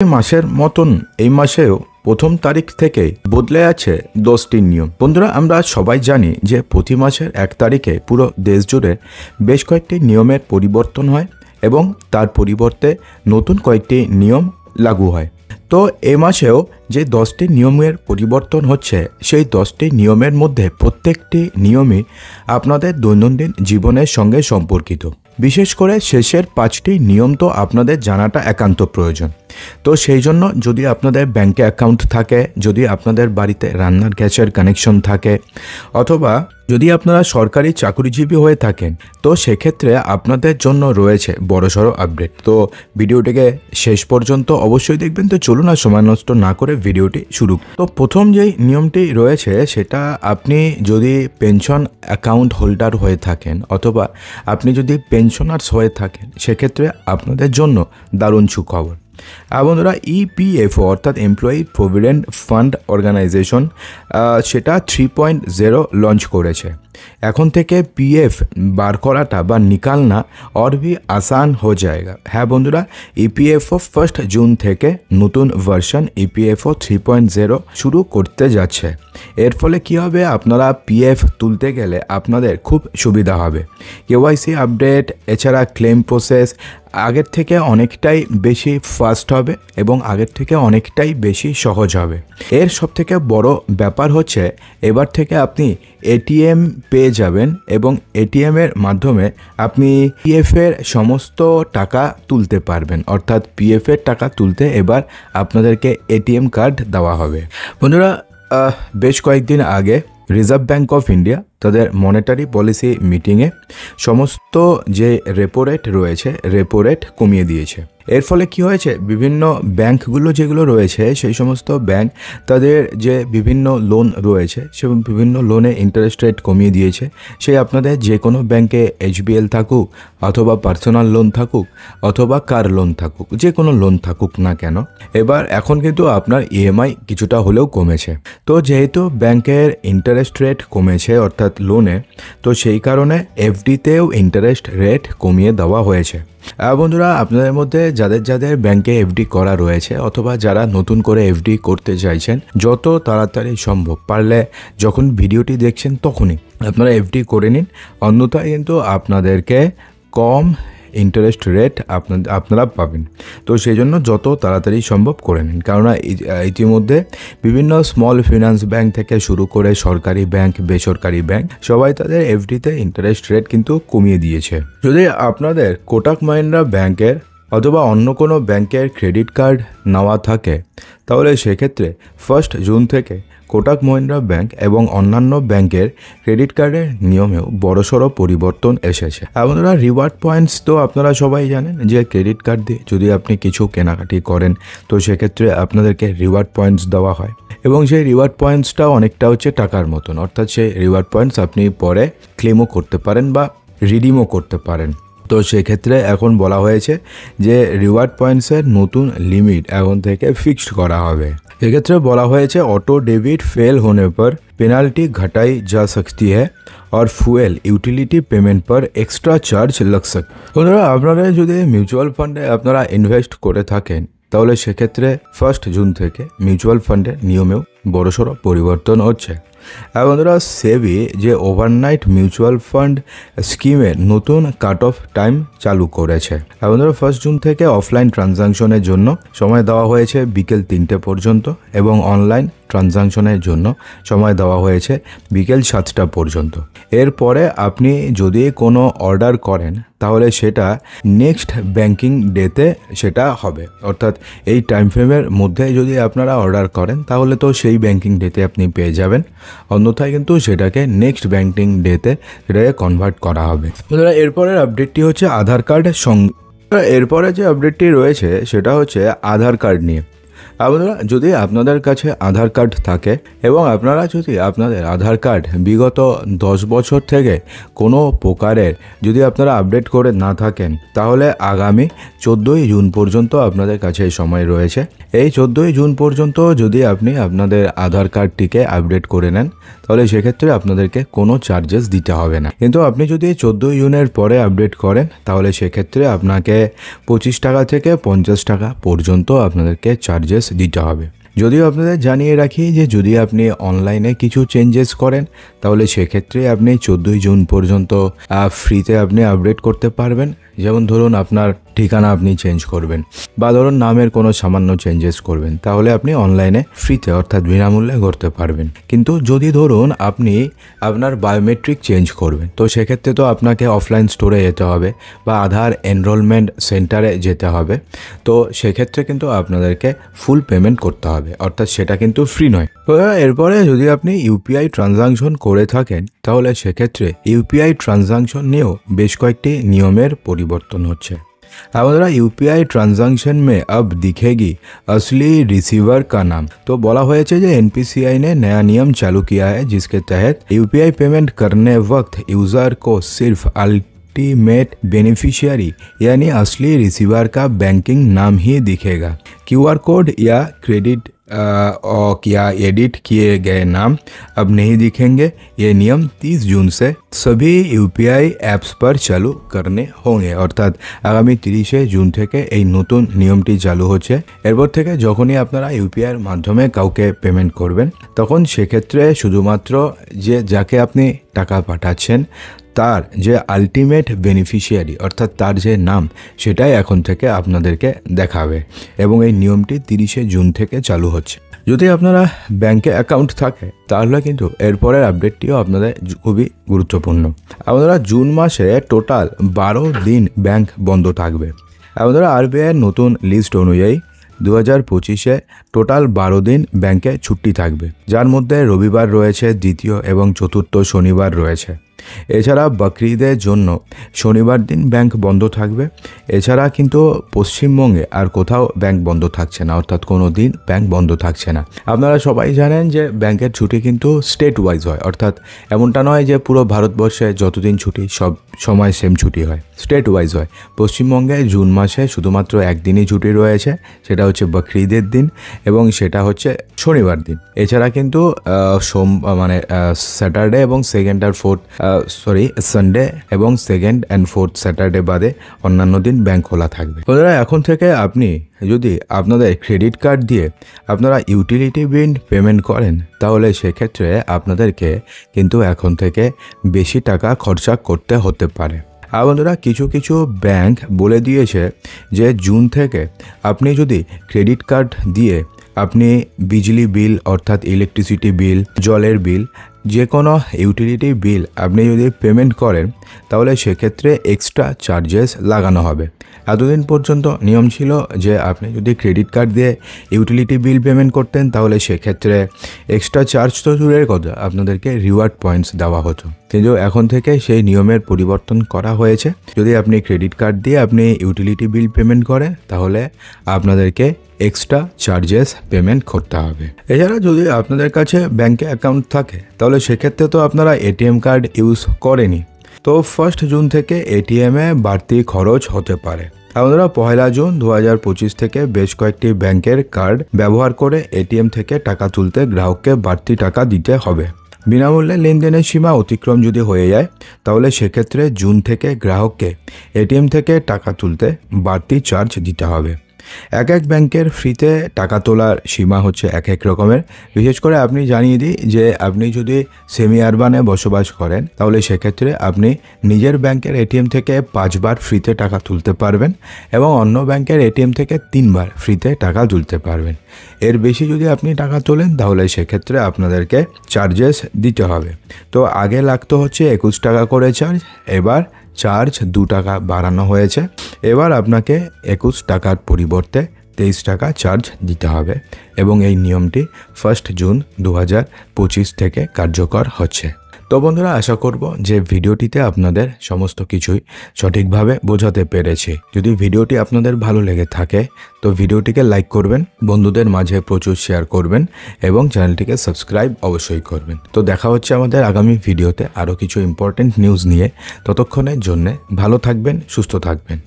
মাসের মতন এই মাসেও প্রথম তারিখ থেকে বদলে আছে 10টি নিয়ম। বন্ধুরা, আমরা সবাই জানি যে প্রতি মাসের 1 তারিখে পুরো দেশ জুড়ে বেশ কয়েকটি নিয়মের পরিবর্তন হয় এবং তার পরিবর্তে নতুন কয়েকটি নিয়ম লাগু হয়। তো এ মাসেও যে 10টি নিয়মের পরিবর্তন হচ্ছে, সেই 10টি নিয়মের মধ্যে প্রত্যেকটি নিয়মই আপনাদের দৈনন্দিন জীবনের সঙ্গে সম্পর্কিত। বিশেষ করে শেষের 5টি নিয়ম তো আপনাদের জানাটা একান্ত প্রয়োজন। তো সেই জন্য যদি আপনাদের ব্যাংকে অ্যাকাউন্ট থাকে, যদি আপনাদের বাড়িতে রান্নার গ্যাসের কানেকশন থাকে, অথবা যদি আপনারা সরকারি চাকরিজীবী হয়ে থাকেন, তো সেক্ষেত্রে আপনাদের জন্য রয়েছে বড়সড় আপডেট। তো ভিডিওটিকে শেষ পর্যন্ত অবশ্যই দেখবেন। তো চলুন আর সময় নষ্ট না করে ভিডিওটি শুরু। তো প্রথম যেই নিয়মটি রয়েছে সেটা, আপনি যদি পেনশন অ্যাকাউন্ট হোল্ডার হয়ে থাকেন অথবা আপনি যদি পেনশনার্স হয়ে থাকেন, সেক্ষেত্রে আপনাদের জন্য দারুণ সুখবর। বন্ধুরা, ইপিএফও অর্থাৎ এমপ্লয়ি প্রভিডেন্ট ফান্ড অর্গানাইজেশন সেটা 3.0 লঞ্চ করেছে। এখন থেকে পিএফ বার করাটা বা নিকালনা और भी आसान हो जाएगा। হ্যাঁ বন্ধুরা, ইপিএফও 1 জুন থেকে নতুন ভার্সন ইপিএফও 3.0 শুরু করতে যাচ্ছে। এর ফলে কি হবে, আপনারা পিএফ তুলতে গেলে আপনাদের খুব সুবিধা হবে। কেওয়াইসি আপডেট এছাড়া ক্লেম প্রসেস আগের থেকে অনেকটাই বেশি ফাস্ট হবে এবং আগের থেকে অনেকটাই বেশি সহজ হবে। এর সবথেকে বড় ব্যাপার হচ্ছে, এবার থেকে আপনি এটিএম পেয়ে যাবেন এবং এটিএমের মাধ্যমে আপনি পিএফের সমস্ত টাকা তুলতে পারবেন। অর্থাৎ পিএফের টাকা তুলতে এবার আপনাদেরকে এটিএম কার্ড দেওয়া হবে। বন্ধুরা, বেশ কয়েকদিন আগে রিজার্ভ ব্যাঙ্ক অফ ইন্ডিয়া তাদের মনিটারি পলিসি মিটিংয়ে সমস্ত যে রেপো রেট রয়েছে, রেপো রেট কমিয়ে দিয়েছে। এর ফলে কি হয়েছে, বিভিন্ন ব্যাংকগুলো যেগুলো রয়েছে, সেই সমস্ত ব্যাংক তাদের যে বিভিন্ন লোন রয়েছে, সে বিভিন্ন লোনে ইন্টারেস্ট রেট কমিয়ে দিয়েছে। সেই আপনাদের যে কোনো ব্যাংকে এইচবিএল থাকুক অথবা পার্সোনাল লোন থাকুক অথবা কার লোন থাকুক, যে কোনো লোন থাকুক না কেন, এবার এখন কিন্তু আপনার ইএমআই কিছুটা হলেও কমেছে। তো যেহেতু ব্যাংকের ইন্টারেস্ট রেট কমেছে অর্থাৎ লোনে, তো সেই কারণে এফডিতেও ইন্টারেস্ট রেট কমিয়ে দেওয়া হয়েছে। বন্ধুরা, আপনাদের মধ্যে যাদের যাদের ব্যাংকে এফডি করা রয়েছে অথবা যারা নতুন করে এফডি করতে চাইছেন, যত তাড়াতাড়ি সম্ভব পারলে যখন ভিডিওটি দেখছেন তখনই আপনারা এফডি করে নিন। অন্যথায় কিন্তু আপনাদেরকে কম ইন্টারেস্ট রেট আপনারা পাবেন। তো সেই জন্য যত তাড়াতাড়ি সম্ভব করে নিন, কেননা ইতিমধ্যে বিভিন্ন স্মল ফিনান্স ব্যাংক থেকে শুরু করে সরকারি ব্যাংক, বেসরকারি ব্যাংক সবাই তাদের এফডিতে ইন্টারেস্ট রেট কিন্তু কমিয়ে দিয়েছে। যদি আপনাদের কোটাক মাহিন্দ্রা ব্যাংকের অথবা অন্য কোনো ব্যাংকের ক্রেডিট কার্ড নেওয়া থাকে, তাহলে সেক্ষেত্রে 1 জুন থেকে কোটাক মহিন্দ্রা ব্যাংক এবং অন্যান্য ব্যাংকের ক্রেডিট কার্ডের নিয়মেও বড়সড় পরিবর্তন এসেছে। আপনারা রিওয়ার্ড পয়েন্টস তো আপনারা সবাই জানেন যে ক্রেডিট কার্ড দিয়ে যদি আপনি কিছু কেনাকাটি করেন, তো সেক্ষেত্রে আপনাদেরকে রিওয়ার্ড পয়েন্টস দেওয়া হয় এবং সেই রিওয়ার্ড পয়েন্টসটাও অনেকটা হচ্ছে টাকার মতন। অর্থাৎ সেই রিওয়ার্ড পয়েন্টস আপনি পরে ক্লেমও করতে পারেন বা রিডিমও করতে পারেন। তো সেক্ষেত্রে এখন বলা হয়েছে যে রিওয়ার্ড পয়েন্টসের নতুন লিমিট এখন থেকে ফিক্সড করা হবে। এক্ষেত্রে বলা হয়েছে, অটো डेबिट फेल होने पर पेनल्टी घटाई जा सकती है और ফুয়েল ইউটিলিটি পেমেন্ট पर एक्स्ट्रा চার্জ लग सकता है। বন্ধুরা, আপনারা যদি মিউচুয়াল ফান্ডে আপনারা ইনভেস্ট করে থাকেন, তাহলে সেক্ষেত্রে 1 জুন থেকে মিউচুয়াল ফান্ডের নিয়মেও বড়সড় পরিবর্তন হচ্ছে। বন্ধুরা, সেবি যে ওভারনাইট মিউচুয়াল ফান্ড স্কিমের নতুন কাট অফ টাইম চালু করেছে। বন্ধুরা, 1 জুন থেকে অফলাইন ট্রানজাকশনের জন্য সময় দেওয়া হয়েছে বিকেল 3টে পর্যন্ত এবং অনলাইন ট্রানজাকশনের জন্য সময় দেওয়া হয়েছে বিকেল 7টা পর্যন্ত। এরপরে আপনি যদি কোনো অর্ডার করেন, তাহলে সেটা নেক্সট ব্যাংকিং ডেতে সেটা হবে। অর্থাৎ এই টাইম ফ্রেমের মধ্যে যদি আপনারা অর্ডার করেন, তাহলে তো সেই ব্যাংকিং ডেতে আপনি পেয়ে যাবেন। অন্যথায় কিন্তু সেটাকে নেক্সট ব্যাংকিং ডেতে সেটাকে কনভার্ট করা হবে। এরপরের আপডেটটি হচ্ছে আধার কার্ডের সঙ্গে। এরপরে যে আপডেটটি রয়েছে সেটা হচ্ছে আধার কার্ড নিয়ে। আপনারা যদি আপনাদের কাছে আধার কার্ড থাকে এবং আপনারা যদি আপনাদের আধার কার্ড বিগত 10 বছর থেকে কোনো প্রকারের যদি আপনারা আপডেট করে না থাকেন, তাহলে আগামী 14ই জুন পর্যন্ত আপনাদের কাছে সময় রয়েছে। এই 14ই জুন পর্যন্ত যদি আপনি আপনাদের আধার কার্ডটিকে আপডেট করে নেন, তাহলে সেক্ষেত্রে আপনাদেরকে কোনো চার্জেস দিতে হবে না। কিন্তু আপনি যদি 14ই জুনের পরে আপডেট করেন, তাহলে সেক্ষেত্রে আপনাকে 25 টাকা থেকে 50 টাকা পর্যন্ত আপনাদেরকে চার্জেস দিতে হবে। যদিও আপনাদের জানিয়ে রাখি যে যদি আপনি অনলাইনে কিছু চেঞ্জেস করেন, তাহলে সেক্ষেত্রে আপনি 14ই জুন পর্যন্ত ফ্রিতে আপনি আপডেট করতে পারবেন। যেমন ধরুন আপনার ঠিকানা আপনি চেঞ্জ করবেন বা ধরুন নামের কোনো সামান্য চেঞ্জেস করবেন, তাহলে আপনি অনলাইনে ফ্রিতে অর্থাৎ বিনামূল্যে করতে পারবেন। কিন্তু যদি ধরুন আপনি আপনার বায়োমেট্রিক চেঞ্জ করবেন, তো সেক্ষেত্রে তো আপনাকে অফলাইন স্টোরে যেতে হবে বা আধার এনরোলমেন্ট সেন্টারে যেতে হবে। তো সেক্ষেত্রে কিন্তু আপনাদেরকে ফুল পেমেন্ট করতে হবে, অর্থাৎ সেটা কিন্তু ফ্রি নয়। তো এরপরে যদি আপনি ইউপিআই ট্রানজাকশন করে থাকেন, তাহলে সেক্ষেত্রে ইউপিআই ট্রানজাকশন নিয়েও বেশ কয়েকটি নিয়মের পরিবর্তন হচ্ছে। हमारा यूपीआई ट्रांजैक्शन में अब दिखेगी असली रिसीवर का नाम। तो बोला हुआ है जो एनपीसीआई ने नया नियम चालू किया है, जिसके तहत यूपीआई पेमेंट करने वक्त यूजर को सिर्फ अल्टीमेट बेनिफिशियरी यानी असली रिसीवर का बैंकिंग नाम ही दिखेगा। क्यूआर कोड या क्रेडिट या एडिट किए गए नाम अब नहीं दिखेंगे। ये नियम 30 जून से सभी यूपीआई ऐप्स पर चालू करने होंगे। अर्थात आगामी 30 जून থেকে এই নতুন নিয়মটি চালু হচ্ছে। এরপর থেকে যখনই আপনারা ইউপিআই এর মাধ্যমে কাউকে পেমেন্ট করবেন, তখন সেক্ষেত্রে শুধুমাত্র যে যাকে আপনি টাকা পাঠাচ্ছেন তার যে আলটিমেট বেনিফিশিয়ারি অর্থাৎ তার যে নাম, সেটাই এখন থেকে আপনাদেরকে দেখাবে এবং এই নিয়মটি 30 জুন থেকে চালু হচ্ছে। যদি আপনারা ব্যাংকে অ্যাকাউন্ট থাকে, তাহলে কিন্তু এরপরের আপডেটটিও আপনাদের খুবই গুরুত্বপূর্ণ। আপনারা জুন মাসে টোটাল 12 দিন ব্যাংক বন্ধ থাকবে। আপনারা আরবিআইয়ের নতুন লিস্ট অনুযায়ী 2025-এ টোটাল 12 দিন ব্যাংকে ছুটি থাকবে, যার মধ্যে রবিবার রয়েছে, দ্বিতীয় এবং চতুর্থ শনিবার রয়েছে। এছাড়া বকরিদের জন্য শনিবার দিন ব্যাংক বন্ধ থাকবে। এছাড়া কিন্তু পশ্চিমবঙ্গে আর কোথাও ব্যাংক বন্ধ থাকছে না, অর্থাৎ কোনো দিন ব্যাংক বন্ধ থাকছে না। আপনারা সবাই জানেন যে ব্যাংকের ছুটি কিন্তু স্টেট ওয়াইজ হয়, অর্থাৎ এমনটা নয় যে পুরো ভারতবর্ষে যতদিন ছুটি সব সময় সেম ছুটি হয়, স্টেট ওয়াইজ হয়। পশ্চিমবঙ্গে জুন মাসে শুধুমাত্র একদিনই ছুটি রয়েছে, সেটা হচ্ছে বকরিদের দিন এবং সেটা হচ্ছে শনিবার দিন। এছাড়া কিন্তু স্যাটারডে এবং সেকেন্ড আর ফোর্থ সানডে এবং সেকেন্ড অ্যান্ড ফোর্থ স্যাটারডে বাদে অন্যান্য দিন ব্যাংক খোলা থাকবে। বন্ধুরা, এখন থেকে আপনি যদি আপনাদের ক্রেডিট কার্ড দিয়ে আপনারা ইউটিলিটি বিল পেমেন্ট করেন, তাহলে সেক্ষেত্রে আপনাদেরকে কিন্তু এখন থেকে বেশি টাকা খরচা করতে হতে পারে। আর বন্ধুরা, কিছু কিছু ব্যাংক বলে দিয়েছে যে জুন থেকে আপনি যদি ক্রেডিট কার্ড দিয়ে আপনি বিজলি বিল অর্থাৎ ইলেকট্রিসিটি বিল, জলের বিল, যে কোনো ইউটিলিটি বিল আপনি যদি পেমেন্ট করেন, তাহলে সেক্ষেত্রে এক্সট্রা চার্জেস লাগানো হবে। এতদিন পর্যন্ত নিয়ম ছিল যে আপনি যদি ক্রেডিট কার্ড দিয়ে ইউটিলিটি বিল পেমেন্ট করতেন, তাহলে সেক্ষেত্রে এক্সট্রা চার্জ তো দূরের কথা, আপনাদেরকে রিওয়ার্ড পয়েন্টস দেওয়া হতো। কিন্তু এখন থেকে সেই নিয়মের পরিবর্তন করা হয়েছে। যদি আপনি ক্রেডিট কার্ড দিয়ে আপনি ইউটিলিটি বিল পেমেন্ট করেন, তাহলে আপনাদেরকে এক্সট্রা চার্জেস পেমেন্ট করতে হবে। এছাড়া যদি আপনাদের কাছে ব্যাংকে অ্যাকাউন্ট থাকে, তাহলে সেক্ষেত্রে তো আপনারা এটিএম কার্ড ইউজ করেনি, তো 1 জুন থেকে এটিএমে বাড়তি খরচ হতে পারে। আপনারা 1 জুন 2025 থেকে বেশ কয়েকটি ব্যাংকের কার্ড ব্যবহার করে এটিএম থেকে টাকা তুলতে গ্রাহককে বাড়তি টাকা দিতে হবে। বিনামূল্যে লেনদেনের সীমা অতিক্রম যদি হয়ে যায়, তাহলে সেক্ষেত্রে জুন থেকে গ্রাহককে এটিএম থেকে টাকা তুলতে বাড়তি চার্জ দিতে হবে। এক এক ব্যাংকের ফ্রিতে টাকা তোলার সীমা হচ্ছে এক এক রকমের। বিশেষ করে আপনি জানিয়ে দিই যে আপনি যদি সেমি আরবানে বসবাস করেন, তাহলে সেক্ষেত্রে আপনি নিজের ব্যাংকের এটিএম থেকে 5 বার ফ্রিতে টাকা তুলতে পারবেন এবং অন্য ব্যাংকের এটিএম থেকে 3 বার ফ্রিতে টাকা তুলতে পারবেন। এর বেশি যদি আপনি টাকা তোলেন, তাহলে সেক্ষেত্রে আপনাদেরকে চার্জেস দিতে হবে। তো আগে লাগতো হচ্ছে 21 টাকা করে চার্জ, এবার চার্জ 2 টাকা বাড়ানো হয়েছে। এবার আপনাকে 21 টাকার পরিবর্তে 23 টাকা চার্জ দিতে হবে এবং এই নিয়মটি 1 জুন 2025 থেকে কার্যকর হচ্ছে। তো বন্ধুরা, আশা করব যে ভিডিওটিতে আপনাদের সমস্ত কিছুই সঠিকভাবে বোঝাতে পেরেছি। যদি ভিডিওটি আপনাদের ভালো লেগে থাকে তো ভিডিওটিকে লাইক করবেন, বন্ধুদের মাঝে প্রচুর শেয়ার করবেন এবং চ্যানেলটিকে সাবস্ক্রাইব অবশ্যই করবেন। তো দেখা হচ্ছে আমাদের আগামী ভিডিওতে আরও কিছু ইম্পর্টেন্ট নিউজ নিয়ে। ততক্ষণের জন্যে ভালো থাকবেন, সুস্থ থাকবেন।